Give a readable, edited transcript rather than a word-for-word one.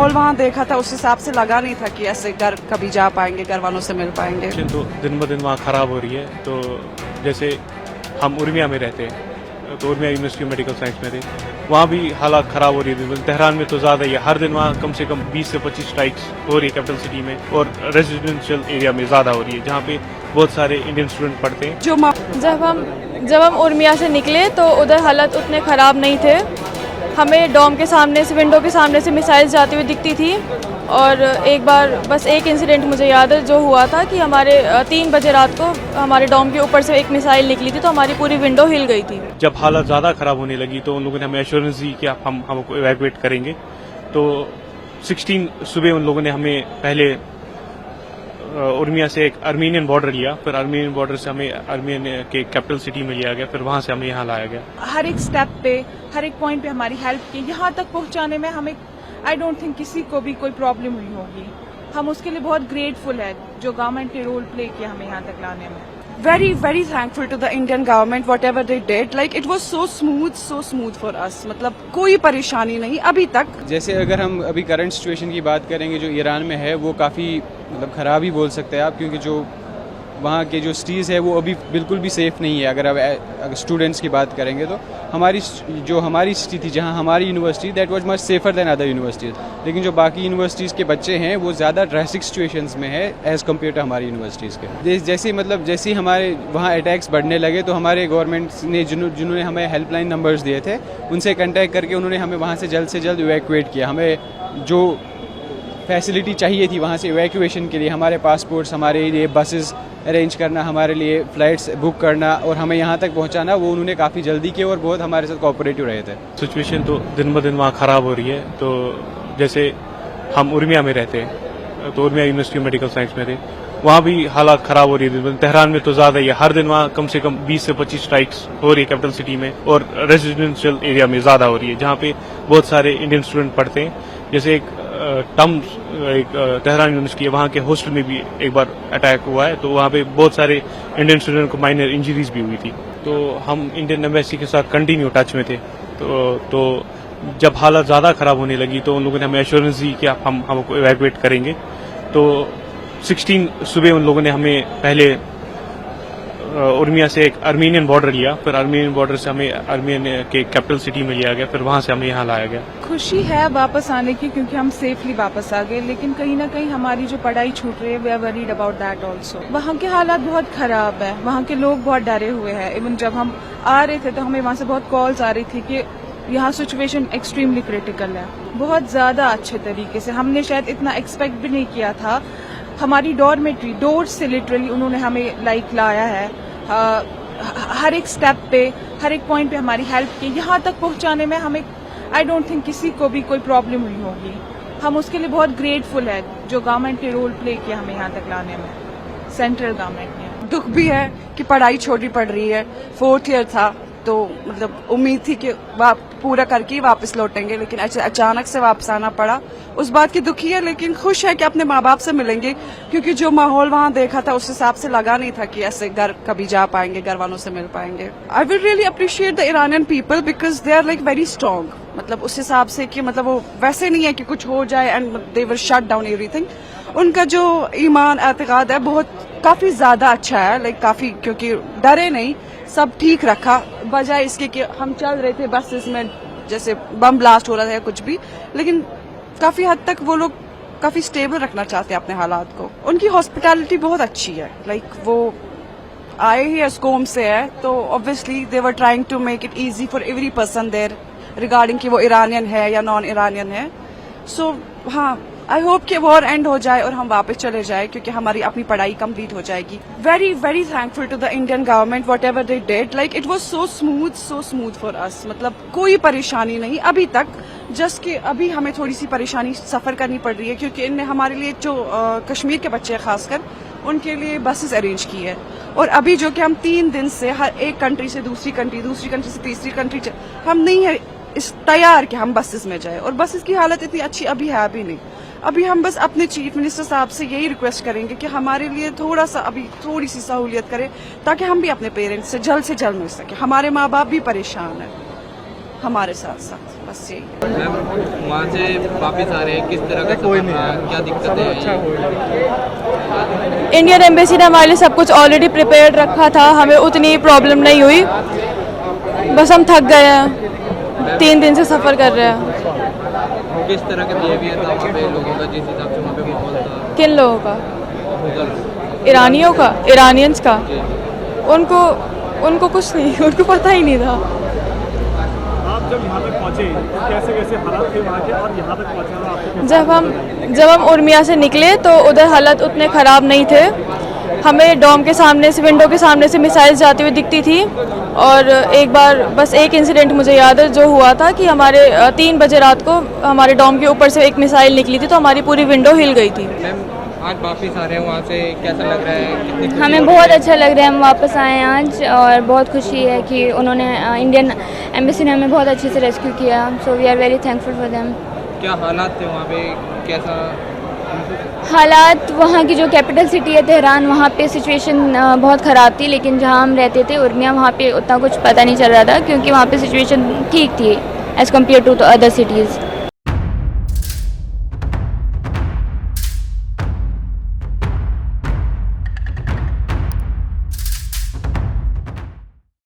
माहौल वहाँ देखा था उस हिसाब से लगा नहीं था कि ऐसे घर कभी जा पाएंगे, घर वालों से मिल पाएंगे। तो दिन ब दिन वहाँ ख़राब हो रही है। तो जैसे हम उर्मिया में रहते हैं, तो Urmia university of medical science में थे, वहाँ भी हालात ख़राब हो रही है। तेहरान में तो ज़्यादा ही है, हर दिन वहाँ कम से कम 20 से 25 स्ट्राइक्स हो रही है कैपिटल सिटी में, और रेजिडेंशियल एरिया में ज़्यादा हो रही है जहाँ पे बहुत सारे इंडियन स्टूडेंट पढ़ते हैं। जब हम उर्मिया से निकले तो उधर हालत उतने ख़राब नहीं थे। हमें डॉम के सामने से, विंडो के सामने से मिसाइल्स जाती हुई दिखती थी। और एक बार बस एक इंसिडेंट मुझे याद है जो हुआ था कि हमारे 3 बजे रात को हमारे डॉम के ऊपर से एक मिसाइल निकली थी, तो हमारी पूरी विंडो हिल गई थी। जब हालत ज़्यादा ख़राब होने लगी तो उन लोगों ने हमें एश्योरेंस दी कि हम हमको इवैक्यूएट करेंगे। तो 16 सुबह उन लोगों ने हमें पहले उर्मिया से एक आर्मीनियन बॉर्डर लिया, फिर आर्मीनियन बॉर्डर से हमें आर्मीनियन के कैपिटल सिटी में लिया गया, फिर वहाँ से हमें यहाँ लाया गया। हर एक स्टेप पे, हर एक पॉइंट पे हमारी हेल्प की। यहाँ तक पहुँचाने में हमें आई डोंट थिंक किसी को भी कोई प्रॉब्लम हुई होगी। हम उसके लिए बहुत ग्रेटफुल है जो गवर्नमेंट ने रोल प्ले किया हमें यहाँ तक लाने में। Very, very thankful to the Indian government, whatever they did. Like it was so smooth for us. मतलब कोई परेशानी नहीं अभी तक। जैसे अगर हम अभी करंट सिचुएशन की बात करेंगे जो ईरान में है, वो काफ़ी मतलब ख़राब ही बोल सकते हैं आप, क्योंकि जो वहाँ के जो सिटीज़ है वो अभी बिल्कुल भी सेफ़ नहीं है। अगर स्टूडेंट्स की बात करेंगे तो हमारी सिटी थी जहाँ हमारी university, that was much safer than other universities. लेकिन जो बाकी यूनिवर्सिटीज़ के बच्चे हैं वो ज़्यादा ड्रेस्टिक सिचुएशंस में है एज़ कम्पेयर टू हमारी यूनिवर्सिटीज़ के। जैसे हमारे वहाँ अटैक्स बढ़ने लगे तो हमारे गवर्नमेंट ने जिन्होंने हमें हेल्पलाइन नंबर्स दिए थे उनसे कॉन्टैक्ट करके उन्होंने हमें वहाँ से जल्द इवैक्यूएट किया। हमें जो फैसिलिटी चाहिए थी वहाँ से इवैक्यूएशन के लिए, हमारे पासपोर्ट्स, हमारे लिए बसेस अरेंज करना, हमारे लिए फ़्लाइट्स बुक करना और हमें यहाँ तक पहुँचाना, वो उन्होंने काफ़ी जल्दी किया और बहुत हमारे साथ कोऑपरेटिव रहे थे। सिचुएशन तो दिन ब दिन वहाँ ख़राब हो रही है। तो जैसे हम उर्मिया में रहते हैं, तो Urmia university of medical science में थे, वहाँ भी हालात ख़राब हो रही है। तेहरान में तो ज़्यादा ही है, हर दिन वहाँ कम से कम 20 से 25 स्ट्राइक्स हो रही है कैपिटल सिटी में, और रेजिडेंशियल एरिया में ज़्यादा हो रही है जहाँ पे बहुत सारे इंडियन स्टूडेंट पढ़ते हैं। जैसे एक तेहरान यूनिवर्सिटी है, वहाँ के हॉस्टल में भी एक बार अटैक हुआ है, तो वहाँ पे बहुत सारे इंडियन स्टूडेंट को माइनर इंजरीज भी हुई थी। तो हम इंडियन एम्बेसी के साथ कंटिन्यू टच में थे। तो जब हालत ज़्यादा ख़राब होने लगी तो उन लोगों ने हमें एश्योरेंस दी कि हम हमको इवैक्यूएट करेंगे। तो 16 सुबह उन लोगों ने हमें पहले उर्मिया से एक आर्मीनियन बॉर्डर लिया, फिर आर्मीनियन बॉर्डर से हमें आर्मीनियन के कैपिटल सिटी में लिया गया, फिर वहाँ से हमें यहाँ लाया गया। खुशी है वापस आने की क्योंकि हम सेफली वापस आ गए, लेकिन कहीं ना कहीं हमारी जो पढ़ाई छूट रही है we are worried about that also. वहाँ के हालात बहुत खराब है, वहाँ के लोग बहुत डरे हुए हैं। इवन जब हम आ रहे थे तो हमें वहाँ से बहुत कॉल्स आ रही थी कि यहाँ सिचुएशन एक्सट्रीमली क्रिटिकल है। बहुत ज्यादा अच्छे तरीके से, हमने शायद इतना एक्सपेक्ट भी नहीं किया था। हमारी डॉर्मेट्री डोर से लिटरली उन्होंने हमें लाया है। हर एक स्टेप पे, हर एक पॉइंट पे हमारी हेल्प की। यहाँ तक पहुँचाने में हमें आई डोंट थिंक किसी को भी कोई प्रॉब्लम हुई होगी। हम उसके लिए बहुत ग्रेटफुल है जो गवर्नमेंट ने रोल प्ले किया हमें यहाँ तक लाने में, सेंट्रल गवर्नमेंट ने। दुख भी है कि पढ़ाई छोटी पड़ रही है, 4th ईयर था तो मतलब उम्मीद थी कि पूरा करके ही वापस लौटेंगे, लेकिन अचानक से वापस आना पड़ा। उस बात की दुखी है, लेकिन खुश है कि अपने माँ बाप से मिलेंगे, क्योंकि जो माहौल वहाँ देखा था उस हिसाब से लगा नहीं था कि ऐसे घर कभी जा पाएंगे, घर वालों से मिल पाएंगे। I will really appreciate the Iranian people because they are like very strong. मतलब उस हिसाब से कि मतलब वो वैसे नहीं है कि कुछ हो जाए and they will shut down everything. उनका जो ईमान एतकाद है बहुत काफी ज्यादा अच्छा है, लाइक काफी, क्योंकि डरे नहीं, सब ठीक रखा। बजाय इसके कि हम चल रहे थे बसेस में जैसे बम ब्लास्ट हो रहा था या कुछ भी, लेकिन काफी हद तक वो लोग काफी स्टेबल रखना चाहते हैं अपने हालात को। उनकी हॉस्पिटैलिटी बहुत अच्छी है, लाइक वो आए ही एस्कोम से है तो obviously they were trying to make it easy for every person there regarding कि वो ईरानियन है या नॉन ईरानियन है। सो हाँ, आई होप कि वॉर एंड हो जाए और हम वापस चले जाए, क्योंकि हमारी अपनी पढ़ाई कंप्लीट हो जाएगी। Very, very thankful to the Indian government whatever they did. Like it was so smooth for us. मतलब कोई परेशानी नहीं अभी तक, जस्ट कि अभी हमें थोड़ी सी परेशानी सफर करनी पड़ रही है, क्योंकि इनने हमारे लिए जो कश्मीर के बच्चे हैं खासकर उनके लिए बसेस अरेंज की है। और अभी जो कि हम 3 दिन से हर एक कंट्री से दूसरी कंट्री से तीसरी कंट्री, हम नहीं है इस तैयार कि हम बसेस में जाए, और बसेस की हालत इतनी अच्छी अभी है अभी नहीं। अभी हम बस अपने चीफ मिनिस्टर साहब से यही रिक्वेस्ट करेंगे कि हमारे लिए थोड़ा सा अभी थोड़ी सी सहूलियत करें, ताकि हम भी अपने पेरेंट्स से जल्द मिल सके। हमारे माँ बाप भी परेशान है। हमारे साथ साथ, बस यही। मैम वहाँ से वापस आ रहे हैं, किस तरह का सफर रहा, क्या दिक्कतें आई? इंडियन एम्बेसी ने हमारे लिए सब कुछ ऑलरेडी प्रिपेयर्ड रखा था, हमें उतनी प्रॉब्लम नहीं हुई। बस हम थक गए हैं, 3 दिन से सफ़र कर रहे हैं। किस तरह का बिहेवियर था वहाँ पे लोगों का, जिस हिसाब से वहाँ पे माहौल था? किन लोगों का? उधर ईरानियों का, ईरानियंस का? उनको कुछ नहीं, उनको पता ही नहीं था। आप जब यहाँ तक पहुँचे कैसे कैसे हालात थे वहाँ के, और यहाँ तक पहुँचना आपको कैसे? जब हम उर्मिया से निकले तो उधर हालत उतने ख़राब नहीं थे। हमें डॉम के सामने से, विंडो के सामने से मिसाइल्स जाती हुई दिखती थी। और एक बार बस एक इंसिडेंट मुझे याद है जो हुआ था कि हमारे 3 बजे रात को हमारे डॉम के ऊपर से एक मिसाइल निकली थी, तो हमारी पूरी विंडो हिल गई थी। मैम आज वापस आ रहे हैं वहाँ से, कैसा लग रहा है? कितनी खुशी हमें हो बहुत रही है? अच्छा लग रहा है, हम वापस आए हैं आज और बहुत खुशी है कि उन्होंने इंडियन एम्बेसी ने हमें बहुत अच्छे से रेस्क्यू किया। So we are very thankful for them. क्या हालात थे वहाँ पे, कैसा? हालात वहाँ की जो कैपिटल सिटी है तेहरान, वहाँ पे सिचुएशन बहुत ख़राब थी, लेकिन जहाँ हम रहते थे उर्मिया, वहाँ पे उतना कुछ पता नहीं चल रहा था क्योंकि वहाँ पे सिचुएशन ठीक थी as compare to other cities.